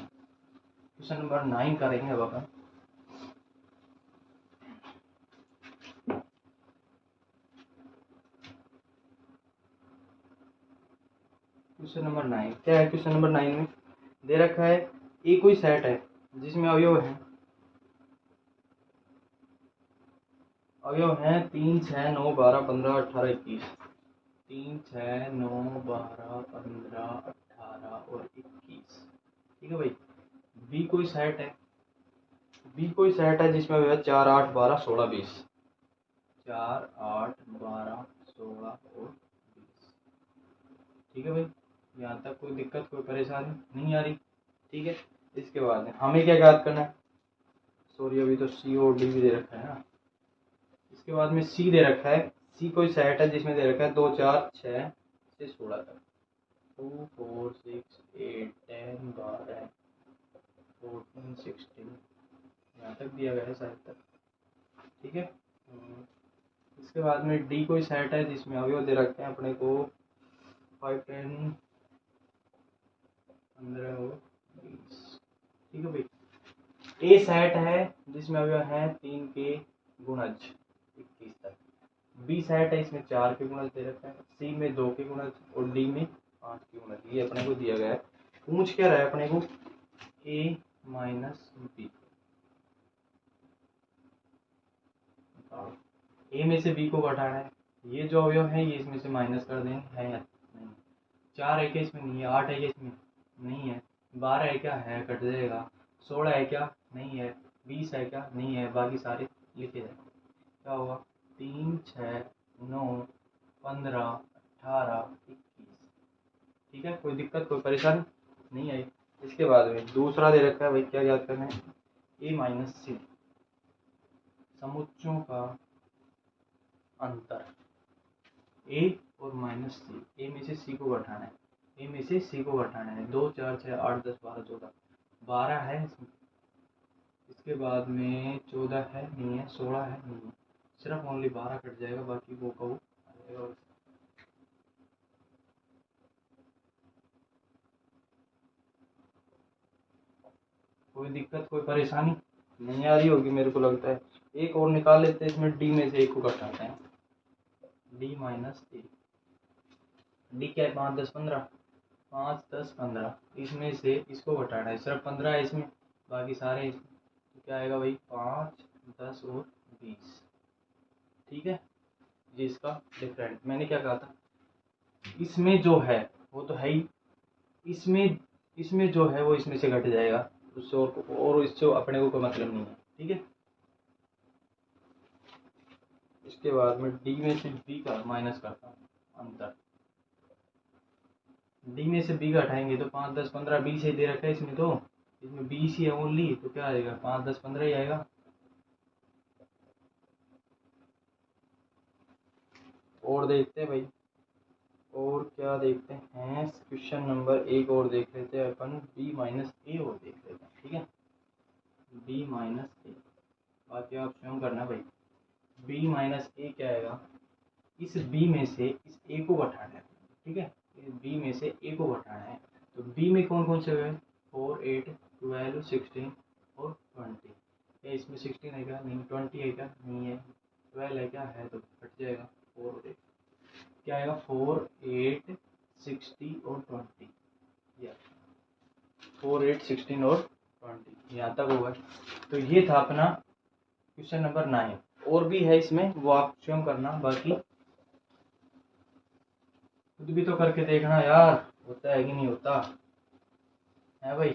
क्वेश्चन नंबर 9 करेंगे अब अपन। क्वेश्चन नंबर 9 क्या है? क्वेश्चन नंबर 9 में दे रखा है ए कोई सेट है जिसमें अवयव है 3 6 9 12 15 18 21। 3 6 9 12 15 18 और 21। ठीक है भाई, बी कोई सेट है, जिसमें अवयव 4 8 12 16 20। 4 8 12 16 और 20। ठीक है भाई, यहाँ तक कोई दिक्कत कोई परेशानी नहीं आ रही? ठीक है, इसके बाद हमें क्या याद करना है? सॉरी, अभी तो सी और डी भी दे रखा है ना। इसके बाद में सी दे रखा है, सी कोई सेट है जिसमें दे रखा है 2 4 6 से 16 तक। 2 4 6 8 10 12 14 16 यहाँ तक दिया गया है शायद तक। ठीक है। इसके बाद में डी कोई सेट है जिसमें अवयव दे रखे हैं अपने को 5 10 15 और 20। ठीक है भाई। ए सेट है जिसमें अवयव हैं 3 के गुणज 21 तक। बी सेट है इसमें 4 के गुणज दे रखे हैं। सी में 2 के गुणज और डी में 8 के गुणज। ये अपने को दिया गया है। पूछ क्या रहा है अपने को? ए माइनस बी। ए में से बी को घटाना है। ये जो अवयव है ये इसमें से माइनस कर देंगे, है या नहीं। 4 है क्या इसमें? नहीं है। 8 है क्या इसमें? नहीं है। 12 है क्या? है, कट जाएगा। 16 है क्या? नहीं है। 20 है क्या? नहीं है। बाकी सारे लिखे जाएंगे। क्या होगा? 3 6 9 15 18 21। ठीक है। कोई दिक्कत कोई परेशानी नहीं आई। इसके बाद में दूसरा दे रखा है भाई, क्या याद करना है? ए माइनस सी, समुच्चों का अंतर। ए और माइनस सी, ए में से सी को घटाना है। ए में से सी को घटाना है। 2 4 6 8 10 12 14 12 है इसमें। इसके बाद में 14 है, नहीं है। 16 है, नहीं है। सिर्फ ओनली 12 कट जाएगा, बाकी वो का वो आ जाएगा। कोई दिक्कत कोई परेशानी नहीं आ रही होगी मेरे को लगता है। एक और निकाल लेते हैं इसमें, डी में से एक को घटाते हैं। डी माइनस ए। डी क्या है? 5 10 15। 5 10 15 इसमें से इसको घटाना है। सिर्फ 15 है इसमें, बाकी सारे इसमें। तो क्या आएगा भाई? 5 10 और 20। ठीक है। ये इसका डिफरेंट। मैंने क्या कहा था? इसमें जो है वो तो है ही। इसमें इसमें जो है वो इसमें से घट जाएगा। उससे और इससे अपने को कोई मतलब नहीं है। ठीक है। इसके बाद में डी में से बी का माइनस करता हूँ अंतर। डी में से बी घटाएंगे तो 5 10 15 20 ही दे रखा है इसमें। तो इसमें 20 ही है ओनली, तो क्या आएगा? 5 10 15 ही आएगा। और देखते हैं भाई, और क्या देखते हैं? क्वेश्चन नंबर एक और देख लेते हैं अपन। बी माइनस ए और देख लेते हैं। ठीक है। बी माइनस ए, बाकी आप स्वयं करना भाई। बी माइनस ए क्या आएगा? इस बी में से इस ए को घटाना है। ठीक है। इस बी में से ए को घटाना है। तो बी में कौन कौन से हुए? 4 8 12 16 और 20। क्या इसमें 16 है क्या? नहीं। 20 है क्या? नहीं है। 12 है क्या? है, तो घट जाएगा 4 और 8। क्या आएगा? 4 8 60 और 20। या 4 8 16 और 20 यहाँ तक होगा। तो ये था अपना क्वेश्चन नंबर 9। और भी है इसमें, वो आप स्वयं करना। बाकी खुद भी तो करके देखना यार, होता है कि नहीं होता है भाई।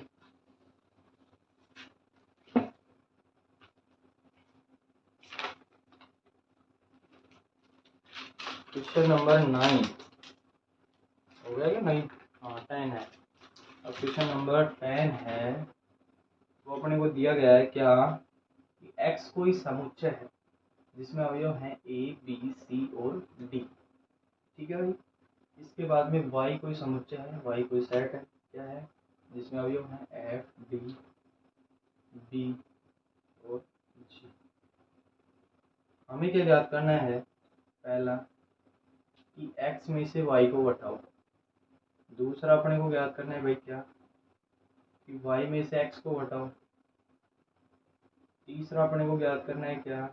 क्वेश्चन नंबर 9 हो गया क्या? नहीं, हाँ 10 है। अब क्वेश्चन नंबर 10 है। वो अपने को दिया गया है क्या कि x कोई समुच्चय है जिसमें अवयव हैं a b c और d। ठीक है भाई। इसके बाद में y कोई समुच्चय है, y कोई सेट है। क्या है? जिसमें अवयव हैं f d b और g। हमें क्या याद करना है? पहला कि x में से y को घटाओ। दूसरा अपने को याद करना है भाई क्या कि y में से x को घटाओ। तीसरा अपने को याद करना है क्या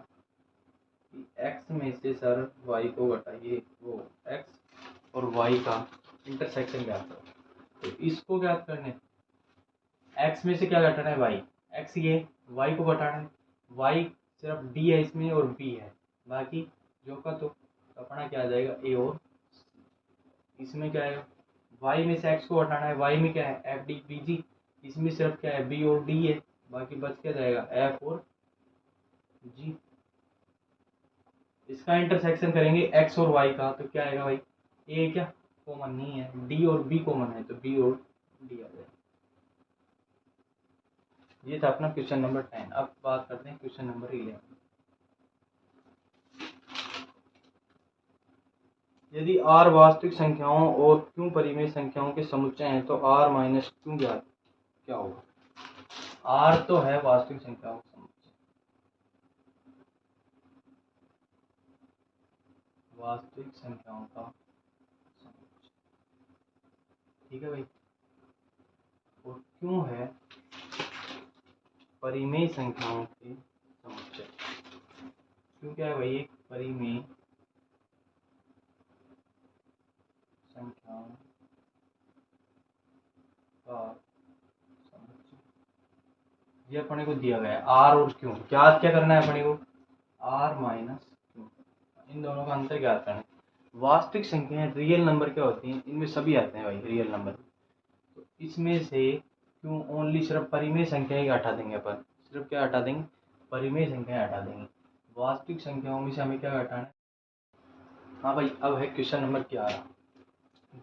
कि x में से सर y को घटाइए। वो x और y का इंटरसेक्शन याद करो। तो इसको याद करने, x में से क्या घटाना है? y। x ये, y को घटाना है। y सिर्फ d है इसमें और b है, बाकी जो का तो अपना क्या आ जाएगा? a और इसमें क्या है? y में से x को हटाना है। y में क्या है? एफ डी बी जी। इसमें सिर्फ क्या है? b और d है, बाकी बच क्या जाएगा? f और g। इसका इंटरसेक्शन करेंगे x और y का, तो क्या आएगा भाई? a क्या कॉमन नहीं है, d और b कॉमन है, तो b और d आ जाएगा। ये था अपना क्वेश्चन नंबर 10। अब बात करते हैं क्वेश्चन नंबर 11। यदि r वास्तविक संख्याओं और q परिमेय संख्याओं के समुच्चय हैं तो r माइनस q ज्ञात क्या होगा। r तो है वास्तविक संख्याओं का समुच्चय, वास्तविक संख्याओं का समुच्चय, ठीक है भाई। और q है परिमेय संख्याओं के समुच्चय। q क्या है भाई, एक परिमेय संख्याओं का समुच्चय। ये अपने को दिया गया है r और q, ज्ञात क्या करना है अपने को, r माइनस q, इन दोनों का अंतर ज्ञात करना है। वास्तविक संख्याएं रियल नंबर क्या होती हैं, इनमें सभी आते हैं भाई रियल नंबर। तो इसमें से क्यों ओनली सिर्फ परिमेय संख्या ही हटा देंगे अपन, सिर्फ क्या हटा देंगे, परिमेय संख्याएं हटा देंगे। वास्तविक संख्याओं में से हमें क्या हटाना है। हाँ भाई, अब है क्वेश्चन नंबर 11।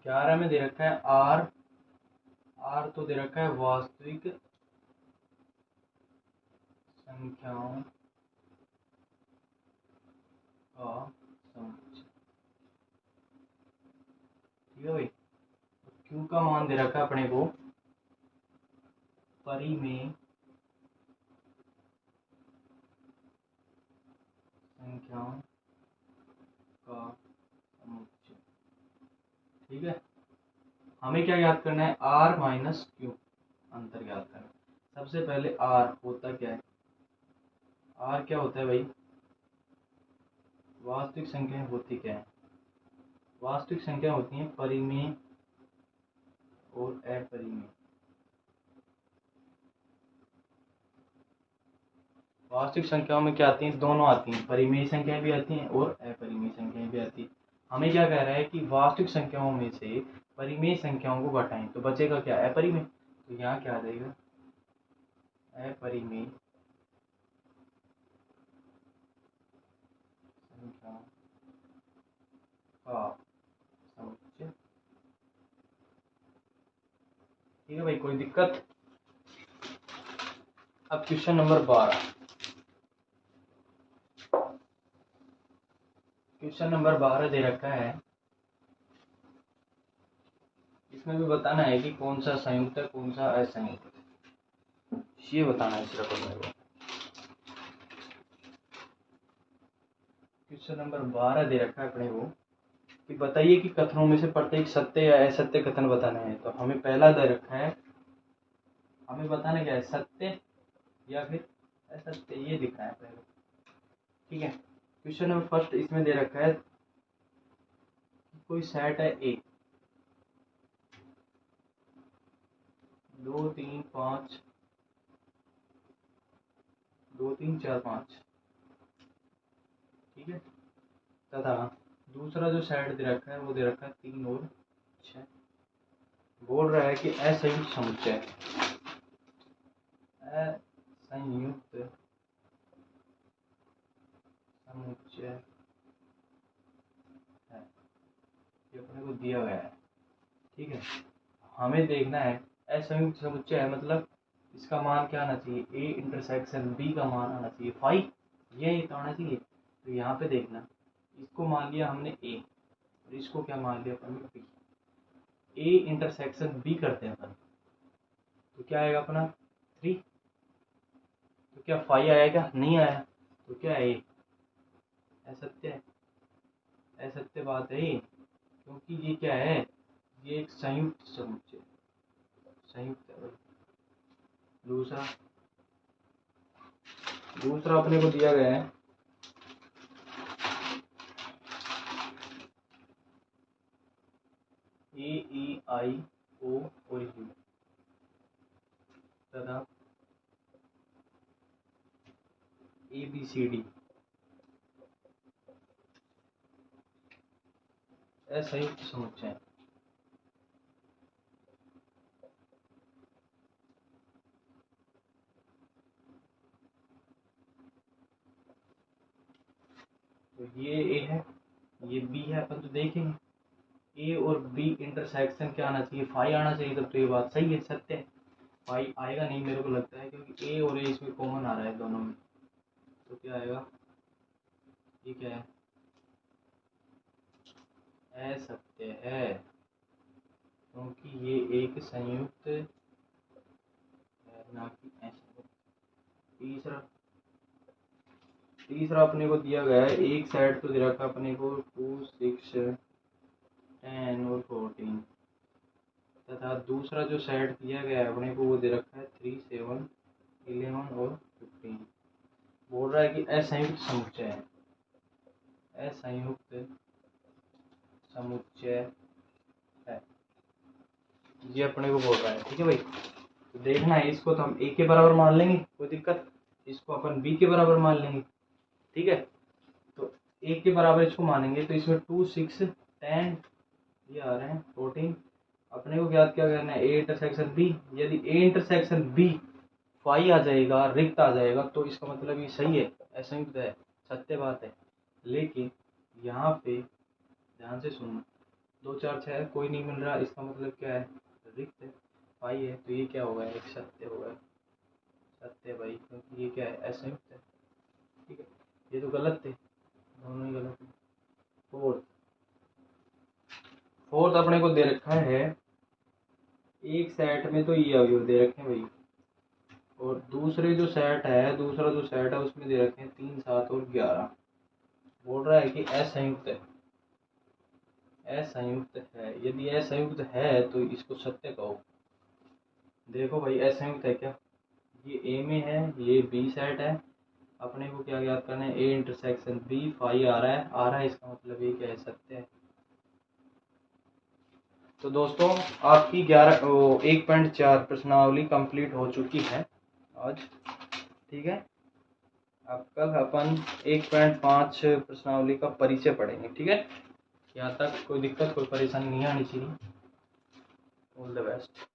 11 में दे रखा है आर तो दे रखा है वास्तविक संख्याओं का समुच्चय, ठीक है भाई। क्यू का मान दे रखा है अपने को परिमेय संख्याओं का समुच्चय, ठीक है। हमें क्या याद करना है, r माइनस क्यू, अंतर याद करना है। सबसे पहले r होता क्या है, r क्या होता है भाई, वास्तविक संख्याएं होती क्या है, वास्तविक संख्या होती हैं परिमेय और अपरिमेय। वास्तविक संख्याओं में क्या आती हैं, दोनों आती हैं, परिमेय संख्याएं भी आती हैं और अपरिमेय संख्याएं भी आती हैं। हमें क्या कह रहा है कि वास्तविक संख्याओं में से परिमेय संख्याओं को घटाएं तो बचेगा क्या, अपरिमेय। तो यहाँ क्या आ जाएगा, अपरिमेय संख्याओं का समुच्चय, ठीक है भाई, कोई दिक्कत। अब क्वेश्चन नंबर 12। क्वेश्चन नंबर 12 दे रखा है, इसमें भी बताना है कि कौन सा संयुक्त है कौन सा असंयुक्त है, ये बताना है सिर्फ अपने को। क्वेश्चन नंबर 12 दे रखा है अपने को कि बताइए कि कथनों में से प्रत्येक सत्य या असत्य कथन बताना है। तो हमें पहला दे रखा है, हमें बताना क्या है, सत्य या फिर असत्य, ये दिखना है पहले, ठीक है। क्वेश्चन नंबर फर्स्ट इसमें दे रखा है कोई सेट है ए, 2 3 5, 2 3 4 5, ठीक है। तथा दूसरा जो सेट दे रखा है वो दे रखा है 3 और 6। बोल रहा है कि असंयुक्त समुच्चय, असंयुक्त समुच्चय है, ये अपने को दिया गया है, ठीक है। हमें देखना है असंयुक्त समुच्चय है मतलब इसका मान क्या आना चाहिए, ए इंटरसेक्शन बी का मान आना चाहिए 5, ये तो आना चाहिए। तो यहाँ पे देखना, इसको मान लिया हमने ए और इसको क्या मान लिया अपन ने बी, ए इंटरसेक्शन बी करते हैं अपन, तो क्या आएगा अपना 3। तो क्या 5 आया, क्या नहीं आया, तो क्या है ये असत्य है, असत्य बात है ये, क्योंकि ये क्या है, ये एक संयुक्त समुच्चय, संयुक्त है भाई। दूसरा दूसरा अपने को दिया गया है ए ई आई ओ और यू तथा ए बी सी डी असंयुक्त समुच्चय। तो ये ए है, ये बी है, अपन तो देखेंगे ए और बी इंटरसेक्शन क्या आना चाहिए, 5 आना चाहिए, तब तो ये बात सही है, सत्य है। 5 आएगा नहीं मेरे को लगता है, क्योंकि ए और ए इसमें कॉमन आ रहा है दोनों में। तो क्या आएगा, ये क्या है, असत्य है, क्योंकि ये एक संयुक्त है, ना कि असंयुक्त। तीसरा तीसरा अपने को दिया गया है, एक सेट तो दे रखा है अपने को 2, 6, 10 और 14, तथा दूसरा जो सेट दिया गया है अपने को वो दे रखा है 3, 7, 11 और 15। बोल रहा है कि असंयुक्त समुच्चय है, असंयुक्त समुच्चय है, ये अपने को बोल रहा है। ठीक है भाई, तो देखना है, इसको तो हम ए के बराबर मान लेंगे, कोई दिक्कत, इसको अपन बी के बराबर मान लेंगे। ठीक है, तो ए के बराबर इसको मानेंगे तो इसमें 2, 6, 10 ये आ रहे हैं 14। अपने को ज्ञात क्या करना है, ए इंटरसेक्शन बी। यदि ए इंटरसेक्शन बी फाई आ जाएगा, रिक्त आ जाएगा, तो इसका मतलब ये सही है, असंयुक्त है, सत्य बात है। लेकिन यहाँ पे ध्यान से सुनना, 2, 4, 6 कोई नहीं मिल रहा, इसका मतलब क्या है, रिक्त है, फाई है, तो ये क्या होगा, एक सत्य होगा, सत्य भाई, क्योंकि ये क्या है, असंयुक्त है। ठीक है, ये तो गलत थे, दोनों ही गलत है। फोर्थ फोर्थ अपने को दे रखा है, एक सेट में तो ये अवयव दे रखे हैं भाई, और दूसरा जो सेट है उसमें दे रखे हैं 3, 7 और 11। बोल रहा है कि असंयुक्त है, असंयुक्त है। यदि असंयुक्त है तो इसको सत्य कहो। देखो भाई, असंयुक्त है क्या, ये ए में है, ये बी सेट है, अपने को क्या याद करना है, ए इंटरसेक्शन बी फाई आ रहा है, इसका मतलब ये क्या है, सत्य है। तो दोस्तों, आपकी 1.4 प्रश्नावली कंप्लीट हो चुकी है आज। ठीक है, अब कल अपन 1.5 प्रश्नावली का परिचय पढ़ेंगे। ठीक है, यहाँ तक कोई दिक्कत, कोई परेशानी नहीं आनी चाहिए। All the best.